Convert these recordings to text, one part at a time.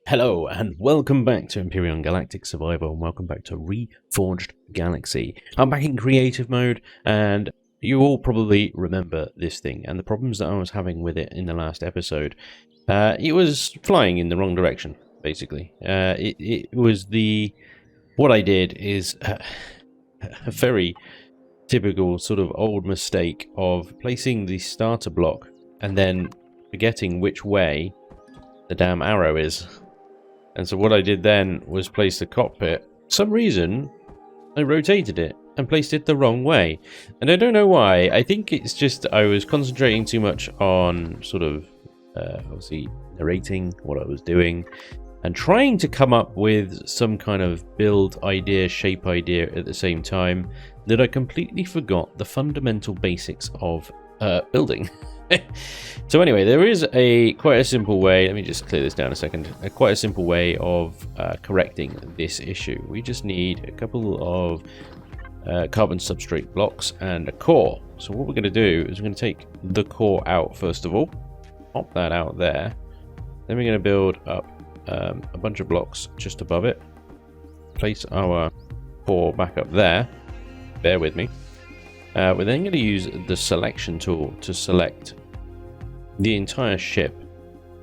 Hello and welcome back to Empyrion Galactic Survivor, and welcome back to Reforged Galaxy. I'm back in creative mode, and you all probably remember this thing and the problems that I was having with it in the last episode. It was flying in the wrong direction, basically. What I did is a very typical sort of old mistake of placing the starter block and then forgetting which way the damn arrow is. And so what I did then was place the cockpit. For some reason, I rotated it and placed it the wrong way. And I don't know why. I think it's just I was concentrating too much on sort of, obviously, narrating what I was doing and trying to come up with some kind of build idea, shape idea at the same time, that I completely forgot the fundamental basics of building. So anyway, there is quite a simple way. Let me just clear this down a second. Quite a simple way of correcting this issue. We just need a couple of carbon substrate blocks and a core. So what we're going to do is we're going to take the core out first of all, pop that out there. Then we're going to build up a bunch of blocks just above it. Place our core back up there. Bear with me. We're then going to use the selection tool to select the entire ship.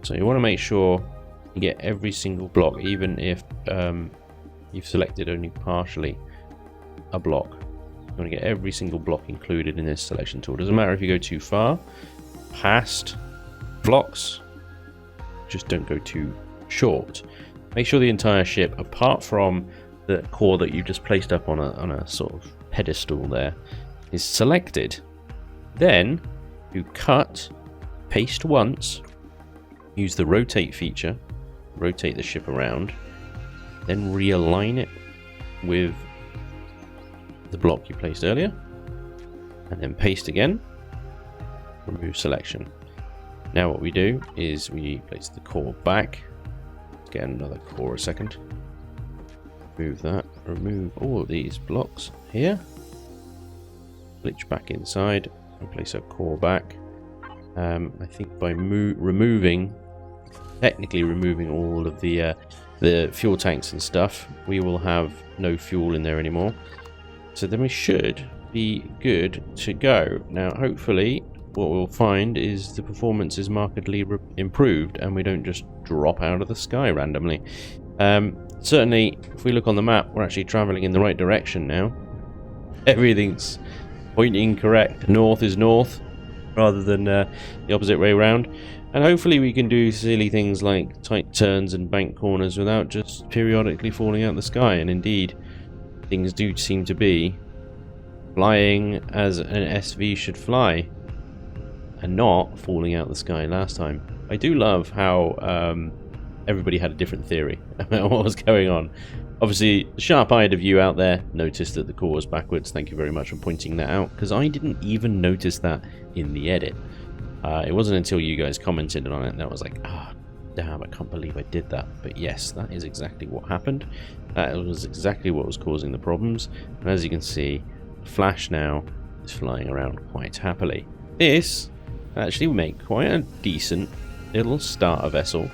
So you want to make sure you get every single block, even if you've selected only partially a block. You want to get every single block included in this selection tool. Doesn't matter if you go too far past blocks, just don't go too short. Make sure the entire ship, apart from the core that you just placed up on a sort of pedestal there, is selected. Then you cut, paste once, use the rotate feature, rotate the ship around, then realign it with the block you placed earlier, and then paste again, remove selection. Now what we do is we place the core back. Let's get another core a second. Remove that, remove all of these blocks here. Glitch back inside and place our core back. I think by technically removing all of the fuel tanks and stuff, we will have no fuel in there anymore. So then we should be good to go. Now hopefully what we'll find is the performance is markedly improved and we don't just drop out of the sky randomly. Certainly if we look on the map, we're actually traveling in the right direction now. Everything's pointing correct. North is north rather than the opposite way around, and hopefully we can do silly things like tight turns and bank corners without just periodically falling out the sky. And indeed things do seem to be flying as an SV should fly and not falling out the sky last time. I do love how everybody had a different theory about what was going on. Obviously, the sharp-eyed of you out there noticed that the core was backwards. Thank you very much for pointing that out, because I didn't even notice that in the edit. It wasn't until you guys commented on it that I was like, damn, I can't believe I did that. But yes, that is exactly what happened. That was exactly what was causing the problems. And as you can see, the Flash now is flying around quite happily. This actually will make quite a decent little starter vessel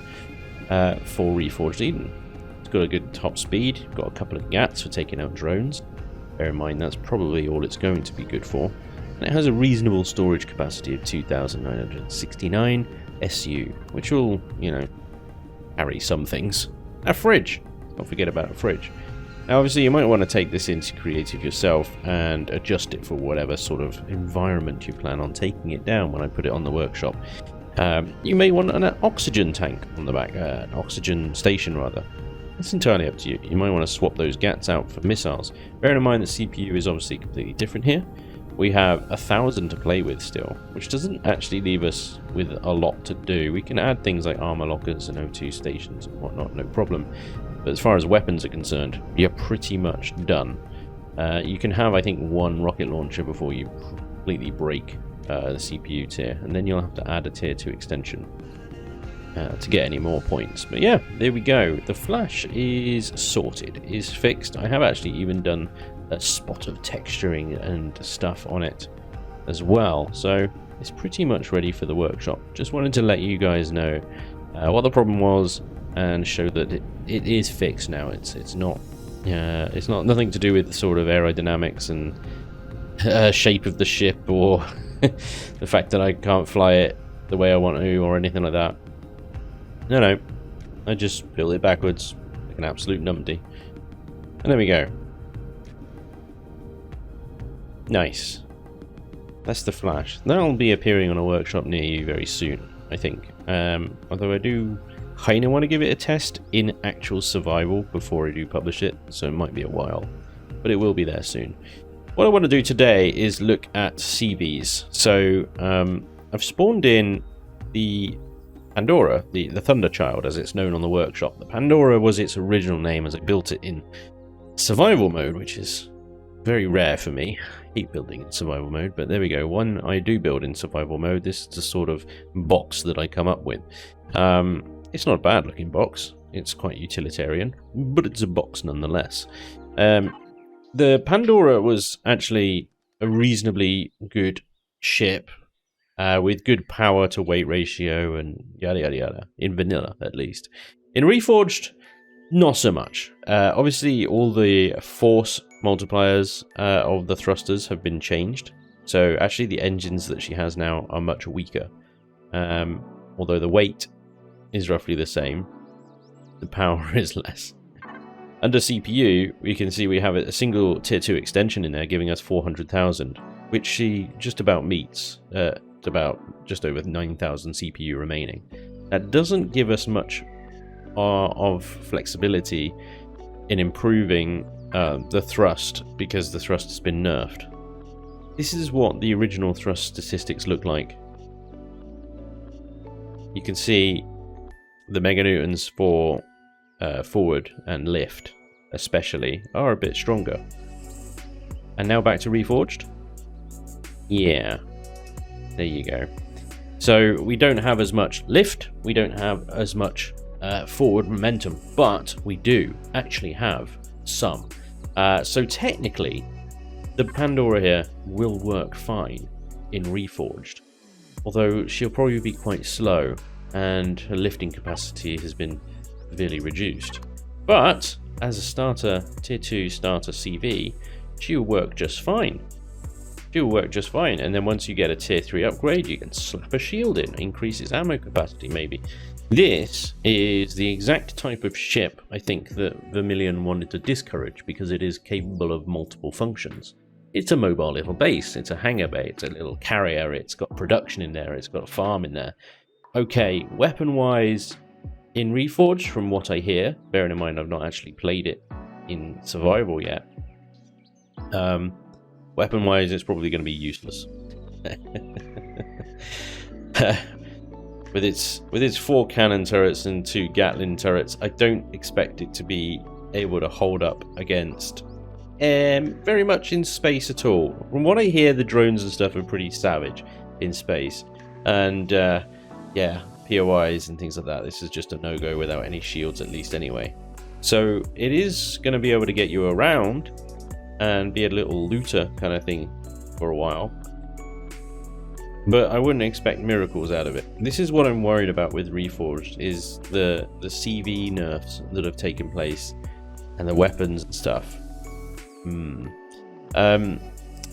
for Reforged Eden. Got a good top speed, got a couple of GATs for taking out drones. Bear in mind that's probably all it's going to be good for. And it has a reasonable storage capacity of 2,969 SU, which will, carry some things. A fridge! Don't forget about a fridge. Now obviously you might want to take this into creative yourself and adjust it for whatever sort of environment you plan on taking it down when I put it on the workshop. You may want an oxygen tank on the back, an oxygen station rather. It's entirely up to you. You might want to swap those GATs out for missiles. Bearing in mind the CPU is obviously completely different here. We have 1,000 to play with still, which doesn't actually leave us with a lot to do. We can add things like armor lockers and O2 stations and whatnot, no problem. But as far as weapons are concerned, you're pretty much done. You can have, I think, one rocket launcher before you completely break the CPU tier, and then you'll have to add a tier 2 extension to get any more points. But yeah, there we go. The Flash is sorted, is fixed. I have actually even done a spot of texturing and stuff on it as well, so it's pretty much ready for the workshop. Just wanted to let you guys know what the problem was and show that it is fixed now. It's not nothing to do with the sort of aerodynamics and shape of the ship, or the fact that I can't fly it the way I want to, or anything like that. No, I just built it backwards like an absolute numpty. And there we go. Nice. That's the Flash. That'll be appearing on a workshop near you very soon, I think. Although I do kind of want to give it a test in actual survival before I do publish it, so it might be a while. But it will be there soon. What I want to do today is look at CVs. So I've spawned in the Pandora, the Thunderchild, as it's known on the workshop. The Pandora was its original name as I built it in survival mode, which is very rare for me. I hate building in survival mode, but there we go. One I do build in survival mode. This is the sort of box that I come up with. It's not a bad looking box. It's quite utilitarian, but it's a box nonetheless. The Pandora was actually a reasonably good ship with good power to weight ratio and yada yada yada, in vanilla at least. In Reforged, not so much. Obviously, all the force multipliers of the thrusters have been changed. So actually the engines that she has now are much weaker. Although the weight is roughly the same, the power is less. Under CPU, we can see we have a single tier 2 extension in there giving us 400,000, which she just about meets. It's about just over 9,000 CPU remaining. That doesn't give us much of flexibility in improving the thrust, because the thrust has been nerfed. This is what the original thrust statistics look like. You can see the meganewtons for forward and lift especially are a bit stronger. And now back to Reforged. Yeah, there you go. So we don't have as much lift, we don't have as much forward momentum, but we do actually have some. So technically, the Pandora here will work fine in Reforged, although she'll probably be quite slow and her lifting capacity has been severely reduced. But as a starter, tier 2 starter CV, she'll work just fine. She'll work just fine, and then once you get a tier 3 upgrade, you can slap a shield in, increase its ammo capacity maybe. This is the exact type of ship I think that Vermilion wanted to discourage, because it is capable of multiple functions. It's a mobile little base, it's a hangar bay, it's a little carrier, it's got production in there, it's got a farm in there. Okay, weapon-wise, in Reforged, from what I hear, bearing in mind I've not actually played it in survival yet, weapon-wise it's probably going to be useless. With its 4 cannon turrets and 2 Gatling turrets, I don't expect it to be able to hold up against very much in space at all. From what I hear, the drones and stuff are pretty savage in space, and yeah, POIs and things like that. This is just a no-go without any shields, at least anyway. So it is going to be able to get you around and be a little looter kind of thing for a while, but I wouldn't expect miracles out of it. This is what I'm worried about with Reforged, is the CV nerfs that have taken place and the weapons and stuff.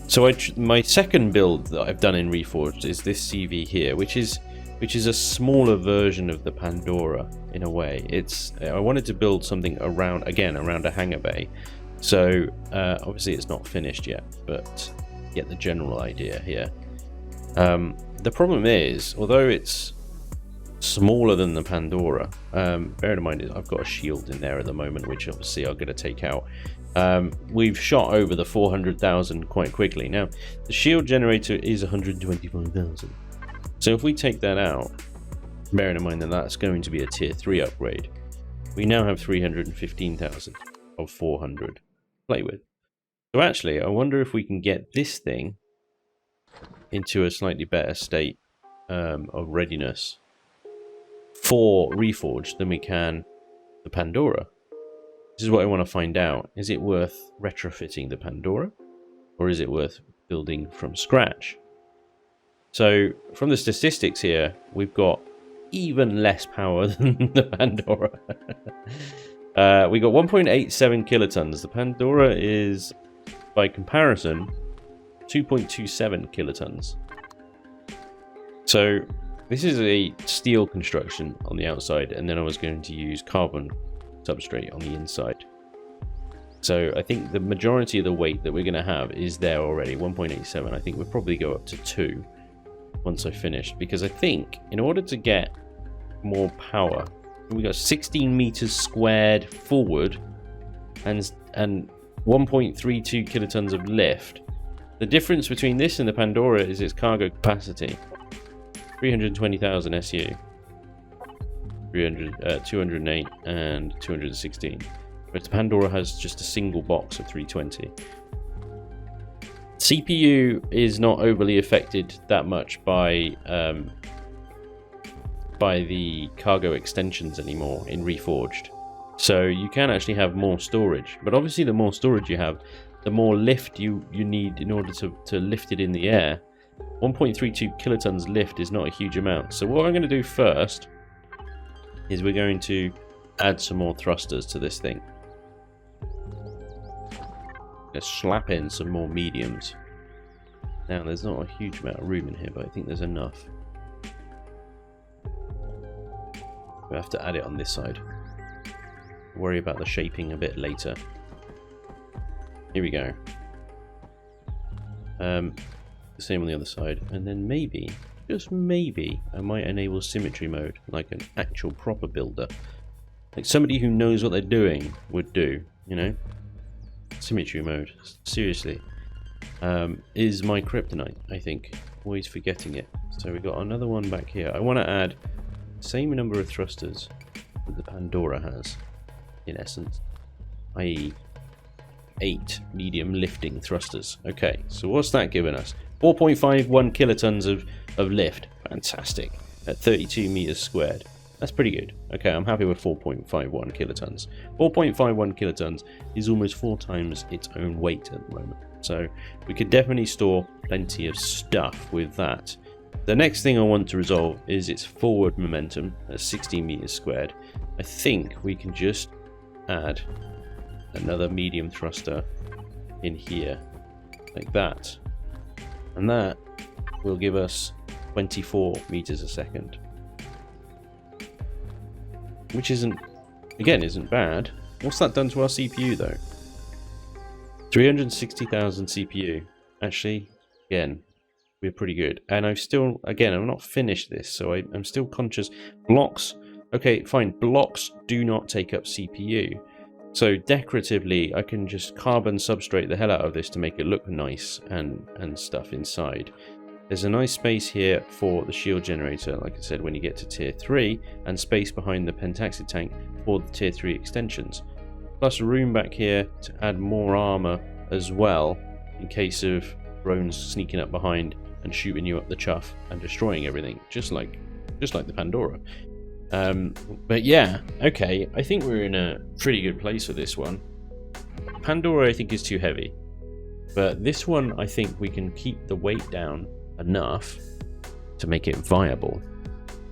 So my second build that I've done in Reforged is this CV here, which is a smaller version of the Pandora in a way. I wanted to build something around a hangar bay. So obviously it's not finished yet, but get the general idea here. The problem is, although it's smaller than the Pandora, bear in mind I've got a shield in there at the moment, which obviously I'm going to take out. We've shot over the 400,000 quite quickly. Now, the shield generator is 125,000. So if we take that out, bearing in mind that that's going to be a tier 3 upgrade, we now have 315,000 of 400 to play with. So actually, I wonder if we can get this thing into a slightly better state of readiness for Reforged than we can the Pandora. This is what I want to find out. Is it worth retrofitting the Pandora, or is it worth building from scratch? So from the statistics here, we've got even less power than the Pandora. We got 1.87 kilotons. The Pandora is, by comparison, 2.27 kilotons. So this is a steel construction on the outside, and then I was going to use carbon substrate on the inside. So I think the majority of the weight that we're going to have is there already, 1.87. I think we'll probably go up to 2 once I finish, because I think in order to get more power, we got 16 meters squared forward and 1.32 kilotons of lift. The difference between this and the Pandora is its cargo capacity. 320,000 SU, 208 and 216. But the Pandora has just a single box of 320. CPU is not overly affected that much by the cargo extensions anymore in Reforged. So you can actually have more storage. But obviously the more storage you have, the more lift you need in order to lift it in the air. 1.32 kilotons lift is not a huge amount. So what I'm going to do first is we're going to add some more thrusters to this thing. Let's slap in some more mediums. Now there's not a huge amount of room in here, but I think there's enough. We have to add it on this side. Worry about the shaping a bit later. Here we go. The same on the other side, and then maybe, just maybe, I might enable symmetry mode like an actual proper builder, like somebody who knows what they're doing would do, you know. Symmetry mode, seriously, is my kryptonite, I think. Always forgetting it. So we got another one back here. I want to add the same number of thrusters that the Pandora has, in essence, i.e. 8 medium lifting thrusters. Okay, so what's that giving us? 4.51 kilotons of lift. Fantastic. At 32 meters squared. That's pretty good. Okay, I'm happy with 4.51 kilotons. 4.51 kilotons is almost 4 times its own weight at the moment. So we could definitely store plenty of stuff with that. The next thing I want to resolve is its forward momentum at 16 meters squared. I think we can just add another medium thruster in here, like that. And that will give us 24 meters a second. Which isn't bad. What's that done to our CPU though? 360,000 CPU. Actually, again, we're pretty good. And I've not finished this, so I'm still conscious. Blocks, okay, fine. Blocks do not take up CPU. So decoratively, I can just carbon substrate the hell out of this to make it look nice and stuff inside. There's a nice space here for the shield generator, like I said, when you get to tier 3, and space behind the pentaxid tank for the tier 3 extensions. Plus room back here to add more armor as well, in case of drones sneaking up behind and shooting you up the chuff and destroying everything, just like the Pandora. But yeah, okay, I think we're in a pretty good place for this one. Pandora I think is too heavy, but this one I think we can keep the weight down enough to make it viable.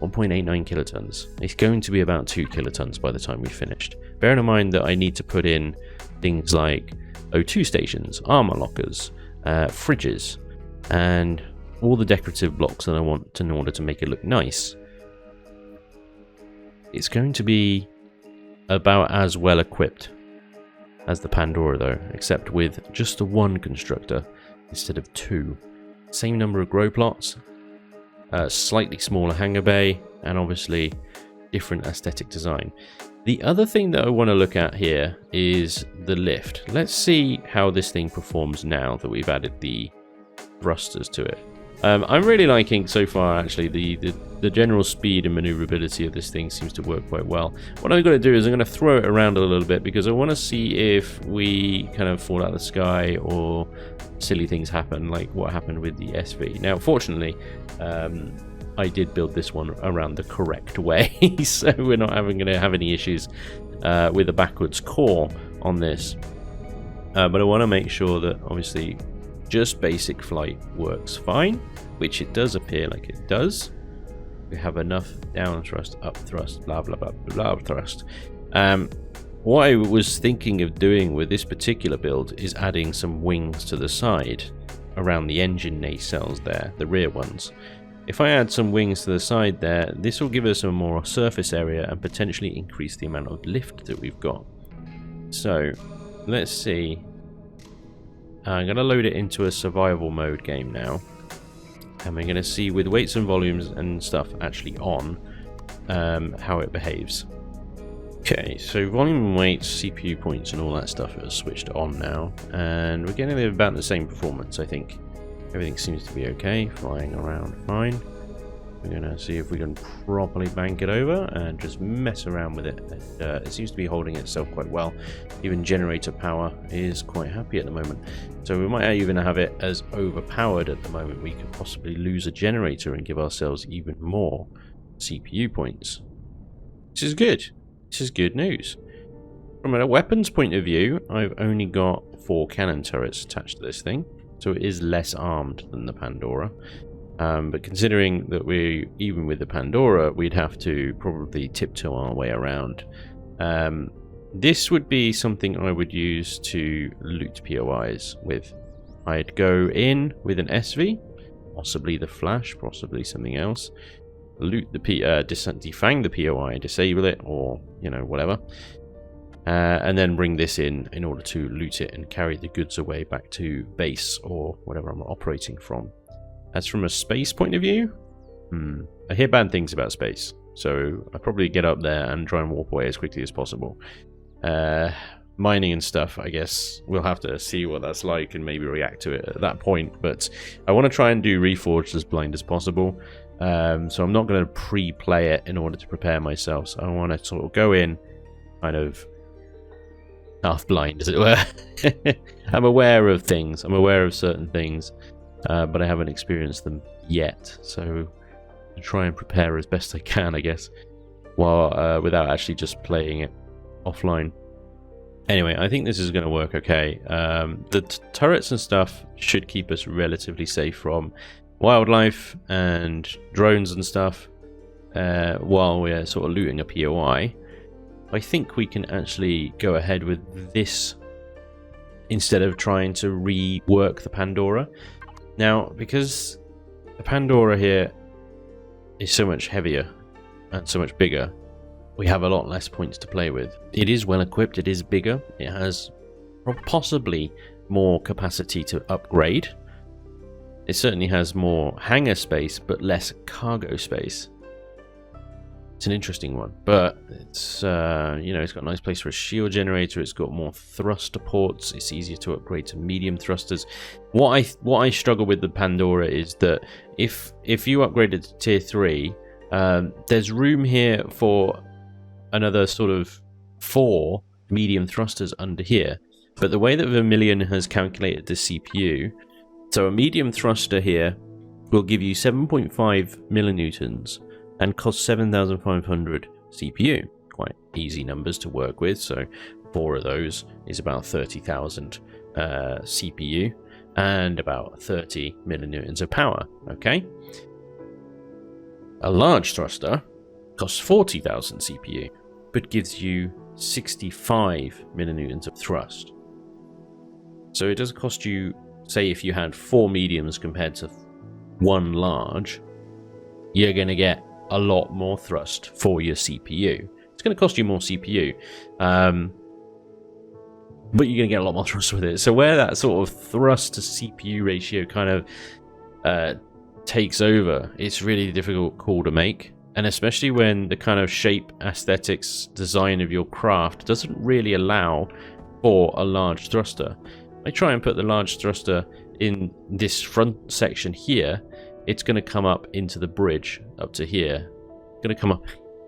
1.89 kilotons. It's going to be about 2 kilotons by the time we've finished. Bearing in mind that I need to put in things like O2 stations, armor lockers, fridges, and all the decorative blocks that I want in order to make it look nice. It's going to be about as well equipped as the Pandora though, except with just the one constructor instead of 2. Same number of grow plots, slightly smaller hangar bay, and obviously different aesthetic design. The other thing that I want to look at here is the lift. Let's see how this thing performs now that we've added the thrusters to it. I'm really liking so far actually the general speed and maneuverability of this thing seems to work quite well. What I'm going to do is I'm going to throw it around a little bit because I want to see if we kind of fall out of the sky or silly things happen like what happened with the SV. Now fortunately I did build this one around the correct way, so we're not going to have any issues with a backwards core on this. But I want to make sure that obviously just basic flight works fine, which it does appear like it does. We have enough down thrust, up thrust, blah blah blah blah thrust. What I was thinking of doing with this particular build is adding some wings to the side around the engine nacelles there, the rear ones. If I add some wings to the side there, this will give us a more surface area and potentially increase the amount of lift that we've got. So let's see. I'm going to load it into a survival mode game now, and we're going to see with weights and volumes and stuff actually on how it behaves. Okay, so volume and weights, CPU points and all that stuff are switched on now, and we're getting about the same performance. I think everything seems to be okay, flying around fine. We're going to see if we can properly bank it over and just mess around with it. It seems to be holding itself quite well. Even generator power is quite happy at the moment. So we might even have it as overpowered at the moment. We could possibly lose a generator and give ourselves even more CPU points. This is good. This is good news. From a weapons point of view, I've only got 4 cannon turrets attached to this thing. So it is less armed than the Pandora. But considering that even with the Pandora, we'd have to probably tiptoe our way around. This would be something I would use to loot POIs with. I'd go in with an SV, possibly the Flash, possibly something else. Loot the defang the POI, disable it, or whatever. And then bring this in order to loot it and carry the goods away back to base or whatever I'm operating from. As from a space point of view, I hear bad things about space, so I probably get up there and try and warp away as quickly as possible. Mining and stuff, I guess we'll have to see what that's like and maybe react to it at that point, but I want to try and do Reforged as blind as possible, so I'm not going to pre-play it in order to prepare myself. So I want to sort of go in kind of half blind, as it were. I'm aware of things, I'm aware of certain things, but I haven't experienced them yet, so I try and prepare as best I can, I guess, while without actually just playing it offline. Anyway, I think this is going to work okay. The turrets and stuff should keep us relatively safe from wildlife and drones and stuff while we're sort of looting a POI. I think we can actually go ahead with this instead of trying to rework the Pandora. Now, because the Pandora here is so much heavier and so much bigger, we have a lot less points to play with. It is well equipped, it is bigger, it has possibly more capacity to upgrade. It certainly has more hangar space, but less cargo space. It's an interesting one, but it's it's got a nice place for a shield generator. It's got more thruster ports. It's easier to upgrade to medium thrusters. What I struggle with the Pandora is that if you upgraded to tier 3, there's room here for another sort of 4 medium thrusters under here. But the way that Vermilion has calculated the CPU, so a medium thruster here will give you 7.5 millinewtons and cost 7,500 CPU. Quite easy numbers to work with, so 4 of those is about 30,000 CPU and about 30 millinewtons of power, okay? A large thruster costs 40,000 CPU, but gives you 65 millinewtons of thrust. So it does cost you, say if you had 4 mediums compared to 1 large, you're going to get a lot more thrust for your CPU. It's going to cost you more CPU, but you're going to get a lot more thrust with it. So where that sort of thrust to CPU ratio kind of takes over, it's really a difficult call to make. And especially when the kind of shape, aesthetics, design of your craft doesn't really allow for a large thruster. I try and put the large thruster in this front section here, it's going to come up into the bridge up to here. It's going to come up.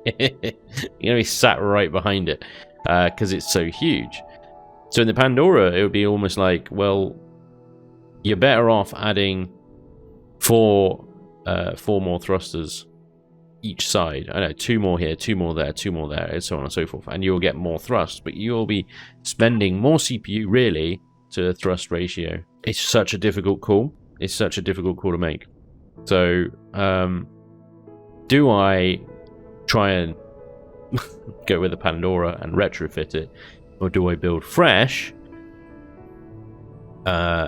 You're going to be sat right behind it because it's so huge. So in the Pandora, it would be almost like, well, you're better off adding 4 more thrusters each side. I know, 2 more here, 2 more there, 2 more there, and so on and so forth. And you'll get more thrust, but you'll be spending more CPU really to thrust ratio. It's such a difficult call. It's such a difficult call to make. So Do I try and go with the Pandora and retrofit it, or do I build fresh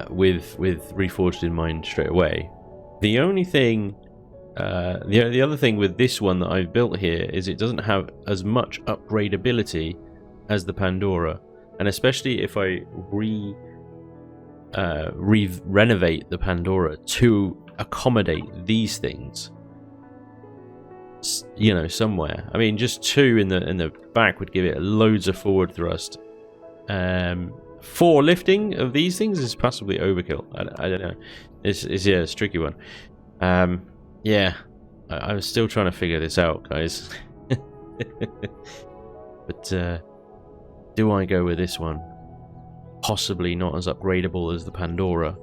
with Reforged in mind straight away? The only thing, the other thing with this one that I've built here is it doesn't have as much upgradability as the Pandora, and especially if I renovate the Pandora to accommodate these things, you know, somewhere. I mean, just 2 in the back would give it loads of forward thrust. 4 lifting of these things is possibly overkill. I don't know. It's yeah, it's a tricky one. Yeah, I'm still trying to figure this out, guys. But do I go with this one? Possibly not as upgradable as the Pandora.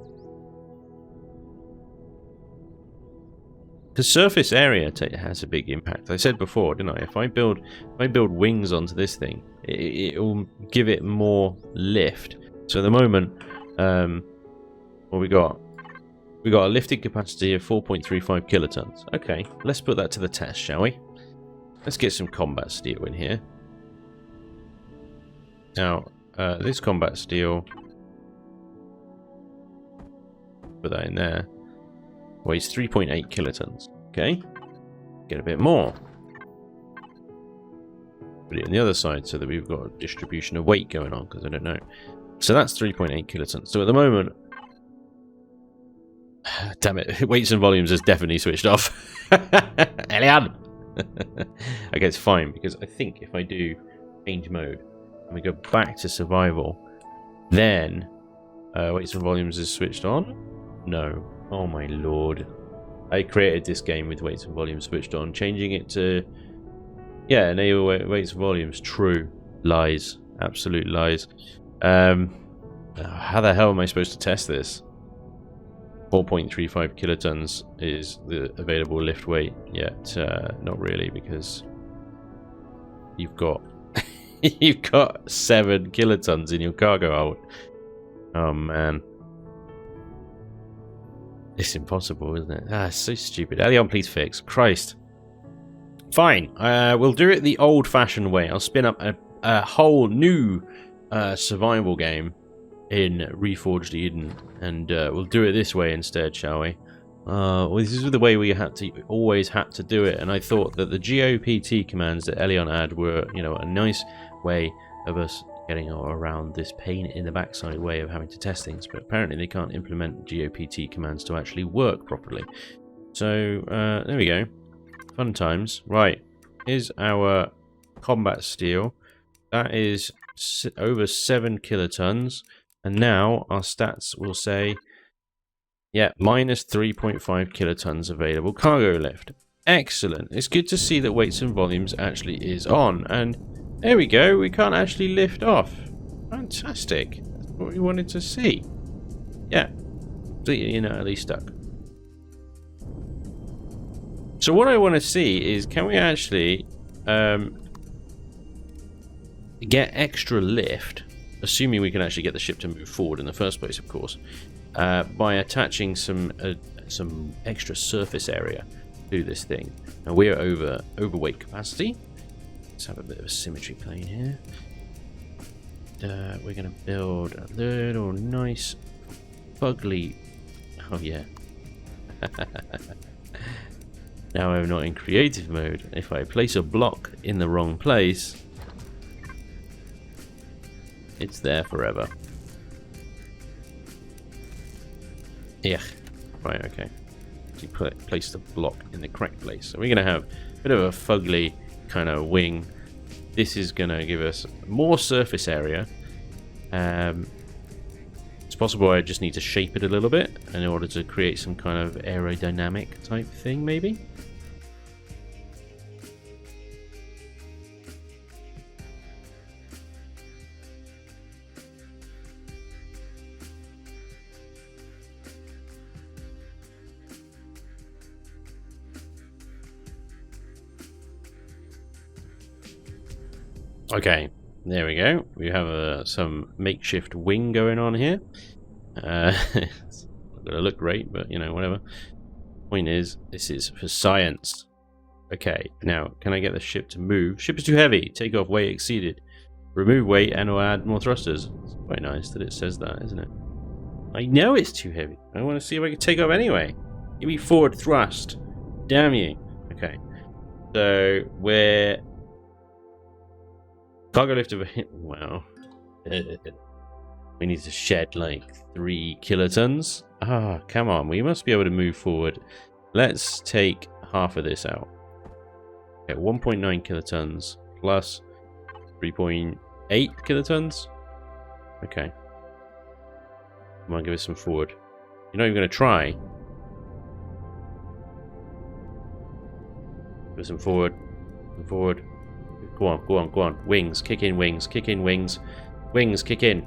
The surface area has a big impact. I said before, didn't I? If I build wings onto this thing, it will give it more lift. So at the moment, what we got? We got a lifting capacity of 4.35 kilotons. Okay, let's put that to the test, shall we? Let's get some combat steel in here. Now, this combat steel, put that in there, weighs 3.8 kilotons. Okay, get a bit more. Put it on the other side so that we've got a distribution of weight going on, because I don't know. So that's 3.8 kilotons. So at the moment, damn it, weights and volumes is definitely switched off. Elian! Okay, it's fine, because I think if I do change mode and we go back to survival, then weights and volumes is switched on? No. Oh my lord. I created this game with weights and volumes switched on. Changing it to, yeah, enable weights and volumes. True. Lies. Absolute lies. How the hell am I supposed to test this? 4.35 kilotons is the available lift weight. Yet, not really, because you've got you've got 7 kilotons in your cargo hold. Oh man. It's impossible, isn't it? Ah, it's so stupid. Elion, please fix. Christ. Fine. We'll do it the old-fashioned way. I'll spin up a whole new survival game in Reforged Eden, and we'll do it this way instead, shall we? Well, this is the way we always had to do it, and I thought that the GOPT commands that Elion had were, you know, a nice way of us getting around this pain in the backside way of having to test things, but apparently they can't implement GOPT commands to actually work properly. So there we go, fun times. Right, here's our combat steel. That is over 7 kilotons, and now our stats will say, yeah, minus 3.5 kilotons available cargo lift. Excellent. It's good to see that weights and volumes actually is on, and there we go, we can't actually lift off. Fantastic. That's what we wanted to see. Yeah. You know, at least stuck. So what I want to see is, can we actually get extra lift, assuming we can actually get the ship to move forward in the first place, of course, by attaching some extra surface area to this thing. Now we're overweight capacity. Let's have a bit of a symmetry plane here. We're going to build a little nice fugly. Oh yeah. Now I'm not in creative mode. If I place a block in the wrong place, it's there forever. Yeah. Right, okay. So you place the block in the correct place. So we're going to have a bit of a fugly kind of wing. This is going to give us more surface area. It's possible I just need to shape it a little bit in order to create some kind of aerodynamic type thing, maybe. Okay, there we go. We have some makeshift wing going on here. It's not going to look great, but you know, whatever. Point is, this is for science. Okay, now, can I get the ship to move? Ship is too heavy. Take off weight exceeded. Remove weight and or add more thrusters. It's quite nice that it says that, isn't it? I know it's too heavy. I want to see if I can take off anyway. Give me forward thrust. Damn you. Okay. So, we're... Cargo lift of a hit. Wow. We need to shed like 3 kilotons. Ah, come on. We must be able to move forward. Let's take half of this out. Okay, 1.9 kilotons plus 3.8 kilotons. Okay. Come on, give us some forward. You're not even going to try. Give us some forward. Some forward. Go on, go on, go on. Wings. Kick in wings. Kick in wings. Wings, kick in.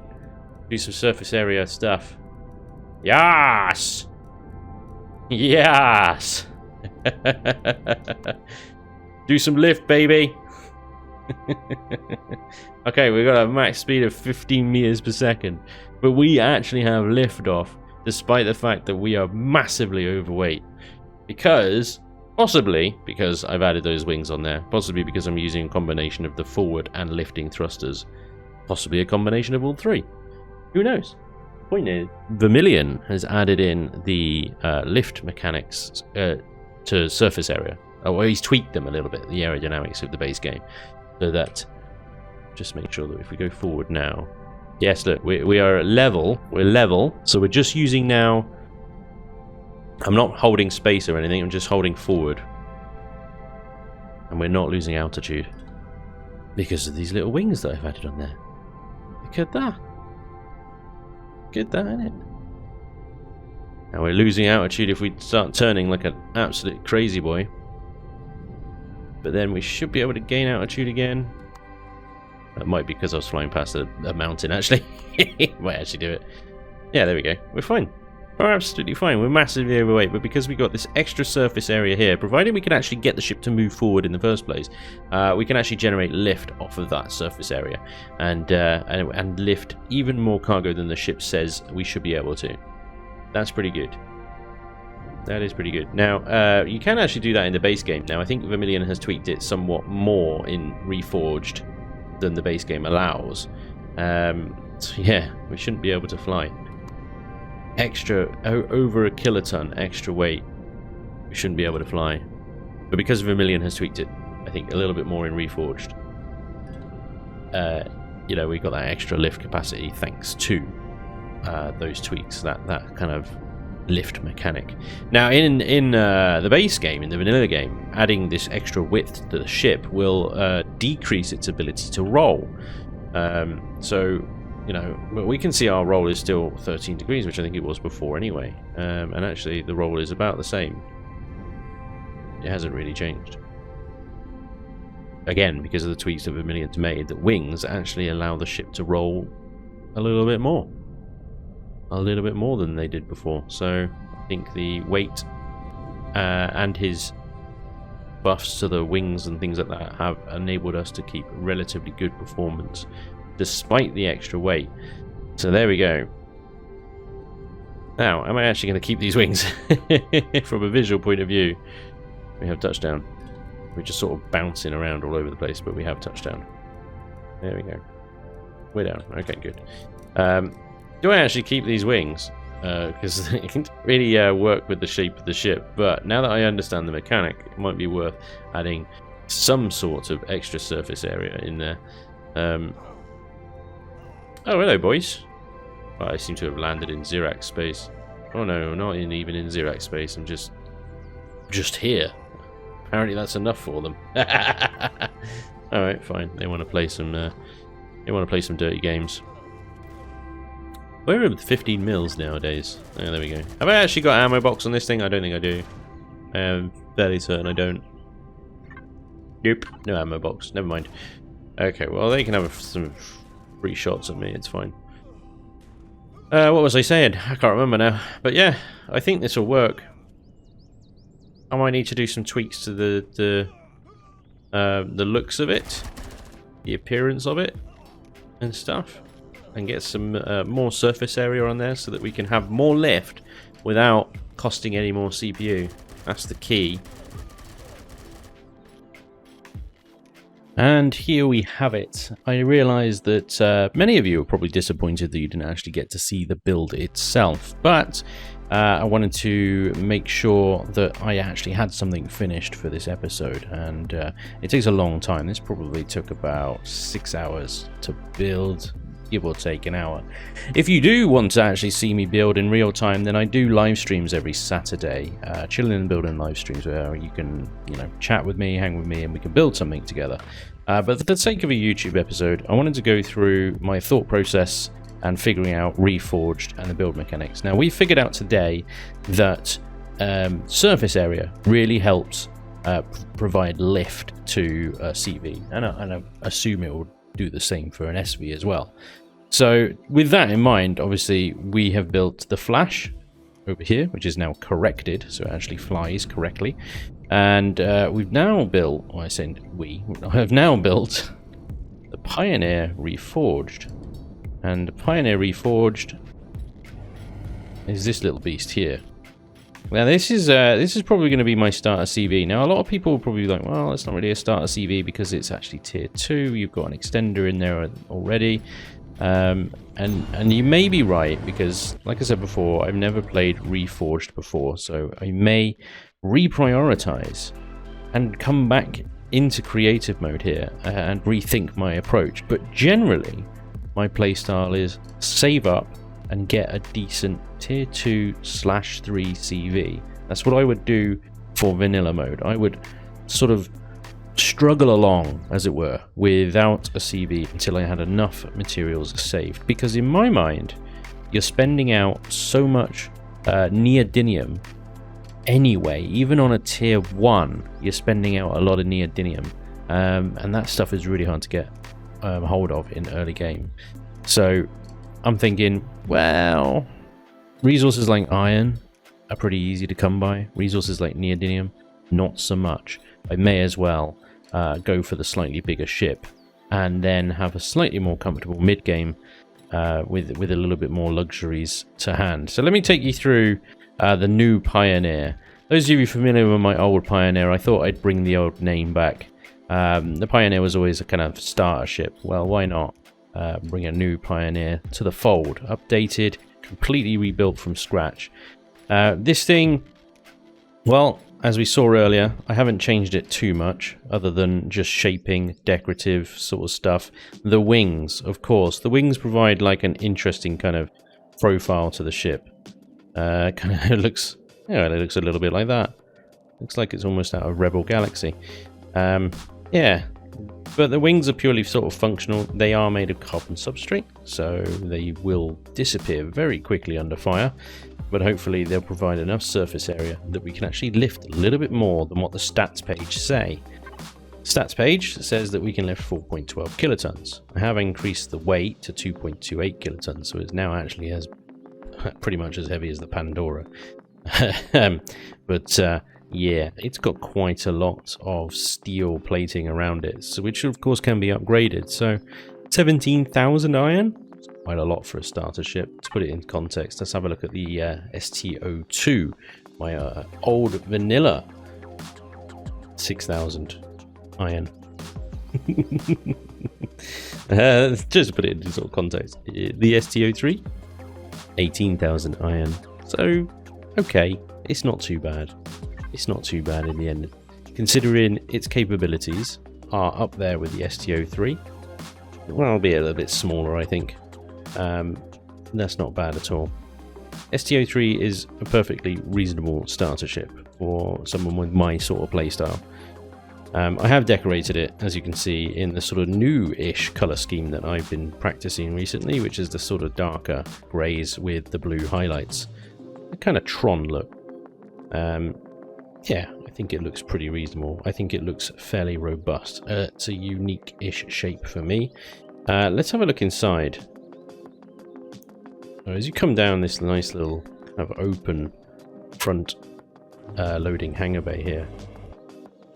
Do some surface area stuff. Yes! Yes! Do some lift, baby. Okay, we've got a max speed of 15 meters per second, but we actually have liftoff despite the fact that we are massively overweight. Possibly because I've added those wings on there, possibly because I'm using a combination of the forward and lifting thrusters, possibly a combination of all 3. Who knows? Point is, Vermilion has added in the lift mechanics to surface area. Oh, well, he's tweaked them a little bit, the aerodynamics of the base game, so that, just make sure that if we go forward now, yes, look, we are level, we're level, so we're just using now, I'm not holding space or anything, I'm just holding forward, and we're not losing altitude, because of these little wings that I've added on there. Look at that. Good, that, isn't it? Now we're losing altitude if we start turning like an absolute crazy boy. But then we should be able to gain altitude again. That might be because I was flying past a mountain, actually. Might actually do it. Yeah, there we go. We're fine. We're absolutely fine. We're massively overweight, but because we got this extra surface area here, provided we can actually get the ship to move forward in the first place, we can actually generate lift off of that surface area and lift even more cargo than the ship says we should be able to. That's pretty good. That is pretty good. Now, you can actually do that in the base game. Now, I think Vermilion has tweaked it somewhat more in Reforged than the base game allows. So yeah, we shouldn't be able to fly. Over a kiloton extra weight, we shouldn't be able to fly. But because Vermilion has tweaked it, I think a little bit more in Reforged, you know, we got that extra lift capacity thanks to those tweaks, that kind of lift mechanic. Now in the base game, in the vanilla game, adding this extra width to the ship will decrease its ability to roll. So, you know, we can see our roll is still 13 degrees, which I think it was before anyway. And actually the roll is about the same. It hasn't really changed. Again, because of the tweaks that Vermilion's made, that wings actually allow the ship to roll a little bit more. A little bit more than they did before. So I think the weight and his buffs to the wings and things like that have enabled us to keep relatively good performance despite the extra weight. So there we go. Now, am I actually going to keep these wings? From a visual point of view, we have touchdown. We're just sort of bouncing around all over the place, but we have touchdown. There we go. We're down. Okay, good. Do I actually keep these wings? Because it can really work with the shape of the ship, but now that I understand the mechanic, it might be worth adding some sort of extra surface area in there. Oh, hello, boys. Well, I seem to have landed in Xerax space. Oh no, not even in Xerax space. I'm just here. Apparently, that's enough for them. All right, fine. They want to play some. They want to play some dirty games. We're at 15 mils nowadays. Oh, there we go. Have I actually got ammo box on this thing? I don't think I do. I am fairly certain I don't. Nope, no ammo box. Never mind. Okay, well they can have some free shots at me. It's fine. What was I saying? I can't remember now. But yeah, I think this will work. I might need to do some tweaks to the looks of it, the appearance of it, and stuff. And get some more surface area on there so that we can have more lift without costing any more CPU. That's the key. And here we have it. I realized that many of you are probably disappointed that you didn't actually get to see the build itself, but I wanted to make sure that I actually had something finished for this episode, and it takes a long time. This probably took about 6 hours to build, give or take an hour. If you do want to actually see me build in real time, then I do live streams every Saturday, chilling and building live streams where you can, chat with me, hang with me, and we can build something together. But for the sake of a YouTube episode, I wanted to go through my thought process and figuring out Reforged and the build mechanics. Now, we figured out today that surface area really helps provide lift to a CV, and I assume it will do the same for an SV as well. So with that in mind, obviously we have built the flash over here, which is now corrected, so it actually flies correctly. And we've now built, well, I say we have now built the Pioneer Reforged. And the Pioneer Reforged is this little beast here. Now this is probably going to be my starter CV. Now a lot of people will probably be like, well, it's not really a starter CV because it's actually tier 2. You've got an extender in there already. And you may be right, because like I said before, I've never played Reforged before, so I may reprioritize and come back into creative mode here and rethink my approach. But generally, my playstyle is save up and get a decent tier 2/3 CV. That's what I would do for vanilla mode. I would sort of struggle along, as it were, without a CV until I had enough materials saved. Because in my mind, you're spending out so much neodymium anyway. Even on a tier 1, you're spending out a lot of neodymium. And that stuff is really hard to get hold of in early game. So I'm thinking, well, resources like iron are pretty easy to come by. Resources like neodymium, not so much. I may as well go for the slightly bigger ship and then have a slightly more comfortable mid-game with a little bit more luxuries to hand. So let me take you through the new Pioneer. Those of you familiar with my old Pioneer, I thought I'd bring the old name back. The Pioneer was always a kind of starter ship. Well, why not bring a new Pioneer to the fold? Updated, completely rebuilt from scratch. This thing, well, as we saw earlier, I haven't changed it too much, other than just shaping, decorative sort of stuff. The wings, of course. The wings provide like an interesting kind of profile to the ship. It looks a little bit like that. Looks like it's almost out of Rebel Galaxy. Yeah, but the wings are purely sort of functional. They are made of carbon substrate, so they will disappear very quickly under fire. But hopefully they'll provide enough surface area that we can actually lift a little bit more than what the stats page say. Stats page says that we can lift 4.12 kilotons. I have increased the weight to 2.28 kilotons, so it's now actually pretty much as heavy as the Pandora. Yeah, it's got quite a lot of steel plating around it, so which of course can be upgraded. So 17,000 iron, quite a lot for a starter ship. To put it in context, let's have a look at the STO2, my old vanilla. 6,000 iron. Just to put it in sort of context, the STO3, 18,000 iron. So, okay, it's not too bad. It's not too bad in the end, considering its capabilities are up there with the STO3. Well, it'll be a little bit smaller, I think. That's not bad at all. STO3 is a perfectly reasonable starter ship for someone with my sort of playstyle. I have decorated it, as you can see, in the sort of new-ish colour scheme that I've been practicing recently, which is the sort of darker greys with the blue highlights. A kind of Tron look. Yeah, I think it looks pretty reasonable. I think it looks fairly robust. It's a unique-ish shape for me. Let's have a look inside. As you come down this nice little kind of open front loading hangar bay here,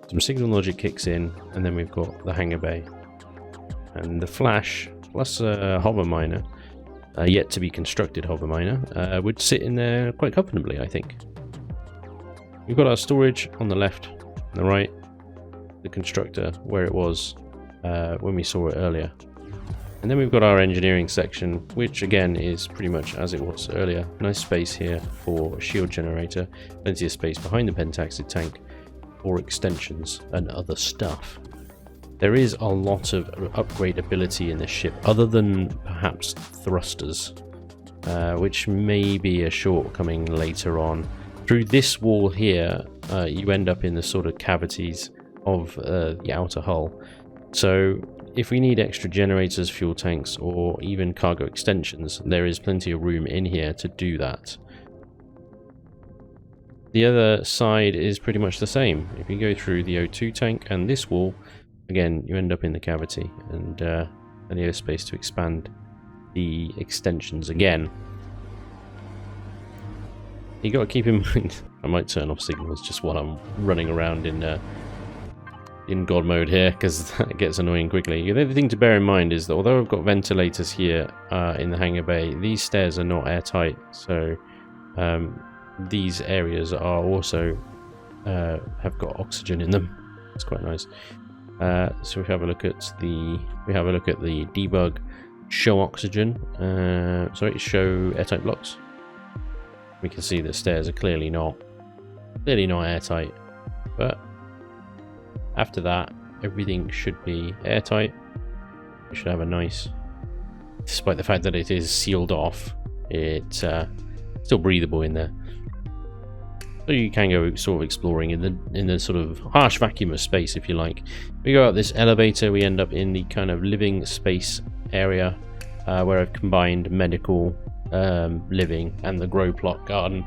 some signal logic kicks in, and then we've got the hangar bay. And the flash, plus a hover miner, yet to be constructed hover miner, would sit in there quite comfortably, I think. We've got our storage on the left and the right, the constructor where it was when we saw it earlier. And then we've got our engineering section, which again is pretty much as it was earlier. Nice space here for a shield generator, plenty of space behind the pentaxid tank for extensions and other stuff. There is a lot of upgradability in this ship, other than perhaps thrusters, which may be a shortcoming later on. Through this wall here, you end up in the sort of cavities of the outer hull. So if we need extra generators, fuel tanks, or even cargo extensions, there is plenty of room in here to do that. The other side is pretty much the same. If you go through the O2 tank and this wall, again, you end up in the cavity, and plenty of space to expand the extensions again. You got to keep in mind, I might turn off signals just while I'm running around in God mode here, because that gets annoying quickly. The other thing to bear in mind is that although I've got ventilators here in the hangar bay, these stairs are not airtight, so these areas are also have got oxygen in them. It's quite nice. So we have a look at the debug show oxygen. Sorry, show airtight blocks. We can see the stairs are clearly not airtight, but after that, everything should be airtight. We should have a nice, despite the fact that it is sealed off, it's still breathable in there. So you can go sort of exploring in the sort of harsh vacuum of space, if you like. We go up this elevator, we end up in the kind of living space area where I've combined medical, living, and the grow plot garden.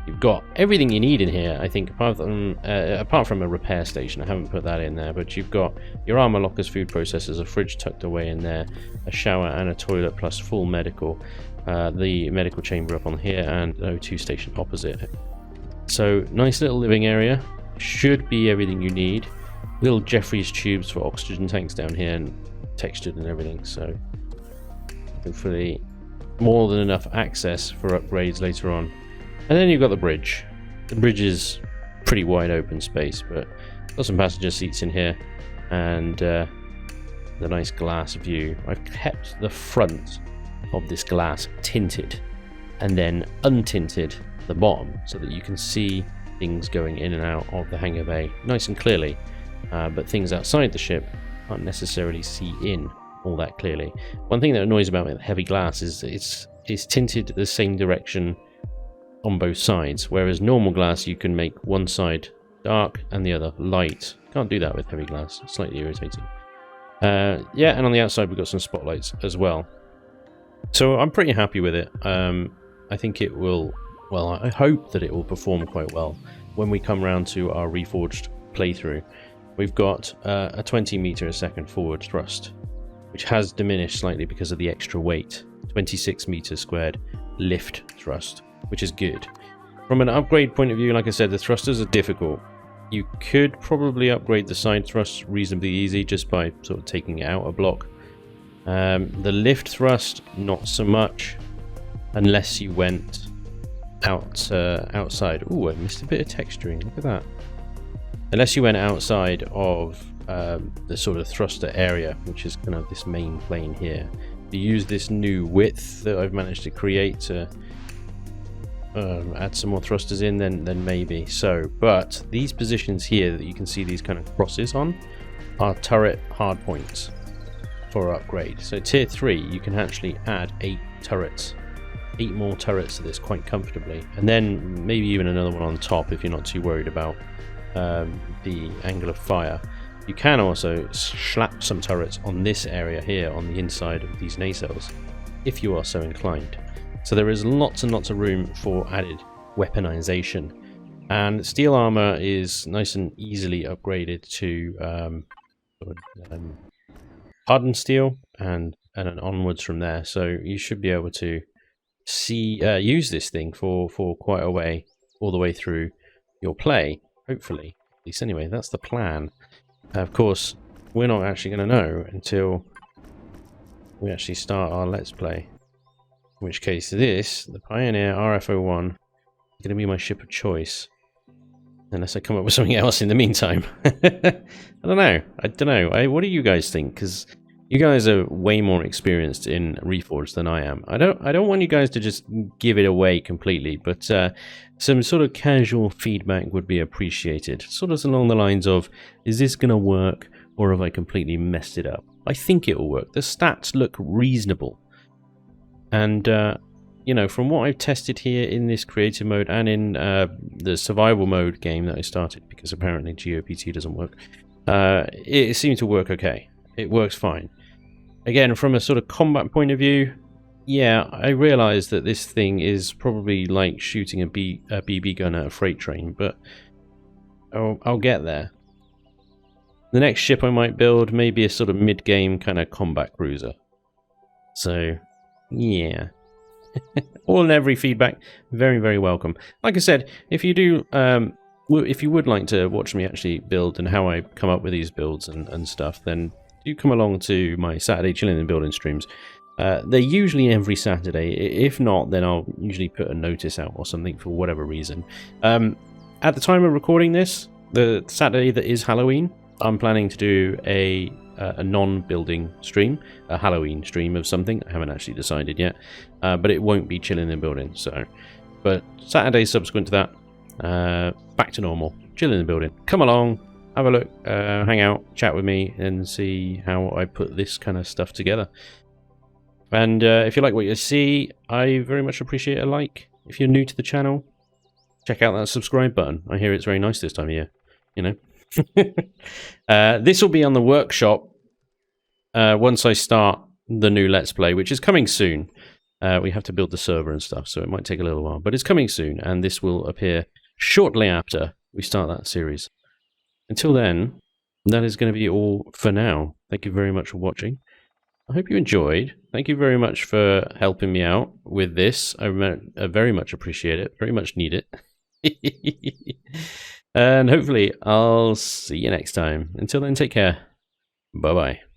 You've got everything you need in here, I think, apart from a repair station. I haven't put that in there, but you've got your armor lockers, food processors, a fridge tucked away in there, a shower and a toilet plus full medical, the medical chamber up on here, and an O2 station opposite. So nice little living area, should be everything you need. Little Jeffries tubes for oxygen tanks down here, and textured and everything, so hopefully more than enough access for upgrades later on. And then you've got the bridge. The bridge is pretty wide open space, but got some passenger seats in here, and the nice glass view. I've kept the front of this glass tinted and then untinted the bottom so that you can see things going in and out of the hangar bay nice and clearly, but things outside the ship can't necessarily see in all that clearly. One thing that annoys about heavy glass is it's tinted the same direction on both sides, whereas normal glass you can make one side dark and the other light. Can't do that with heavy glass. It's slightly irritating. Yeah, and on the outside we've got some spotlights as well. So I'm pretty happy with it. I think it will, well, I hope that it will perform quite well when we come around to our Reforged playthrough. We've got a 20 meter a second forward thrust, which has diminished slightly because of the extra weight. 26 meters squared lift thrust, which is good. From an upgrade point of view, like I said, the thrusters are difficult. You could probably upgrade the side thrusts reasonably easy just by sort of taking it out a block. The lift thrust, not so much, unless you went outside. Ooh, I missed a bit of texturing. Look at that. Unless you went outside of the sort of thruster area, which is kind of this main plane here. You use this new width that I've managed to create to add some more thrusters in, then maybe so. But these positions here that you can see these kind of crosses on are turret hardpoints for upgrade. So tier 3 you can actually add 8 more turrets to this quite comfortably, and then maybe even another one on top if you're not too worried about the angle of fire. You can also slap some turrets on this area here on the inside of these nacelles if you are so inclined. So there is lots and lots of room for added weaponization, and steel armor is nice and easily upgraded to hardened steel and onwards from there. So you should be able to see use this thing for quite a way, all the way through your play, hopefully. At least anyway, that's the plan. Of course, we're not actually going to know until we actually start our Let's Play. In which case this, the Pioneer RF-01, is going to be my ship of choice. Unless I come up with something else in the meantime. I don't know. What do you guys think? Because you guys are way more experienced in Reforged than I am. I don't want you guys to just give it away completely, but some sort of casual feedback would be appreciated. Sort of along the lines of, is this going to work, or have I completely messed it up? I think it will work. The stats look reasonable. And, you know, from what I've tested here in this creative mode and in the survival mode game that I started, because apparently GOPT doesn't work, it seemed to work okay. It works fine. Again, from a sort of combat point of view, yeah, I realize that this thing is probably like shooting a BB gun at a freight train, but I'll get there. The next ship I might build may be a sort of mid-game kind of combat cruiser. So, yeah. All and every feedback, very, very welcome. Like I said, if you do, if you would like to watch me actually build and how I come up with these builds and stuff, then do come along to my Saturday chilling and building streams. They're usually every Saturday. If not, then I'll usually put a notice out or something for whatever reason. At the time of recording this, the Saturday that is Halloween, I'm planning to do a non-building stream, a Halloween stream of something. I haven't actually decided yet, but it won't be chilling and building. So, but Saturday subsequent to that, back to normal, chilling and building. Come along, have a look, hang out, chat with me, and see how I put this kind of stuff together. And if you like what you see, I very much appreciate a like. If you're new to the channel, check out that subscribe button. I hear it's very nice this time of year, you know. This will be on the workshop once I start the new Let's Play, which is coming soon. We have to build the server and stuff, so it might take a little while, but it's coming soon, and this will appear shortly after we start that series. Until then, that is going to be all for now. Thank you very much for watching. I hope you enjoyed. Thank you very much for helping me out with this. I very much appreciate it. Very much need it. And hopefully I'll see you next time. Until then, take care. Bye-bye.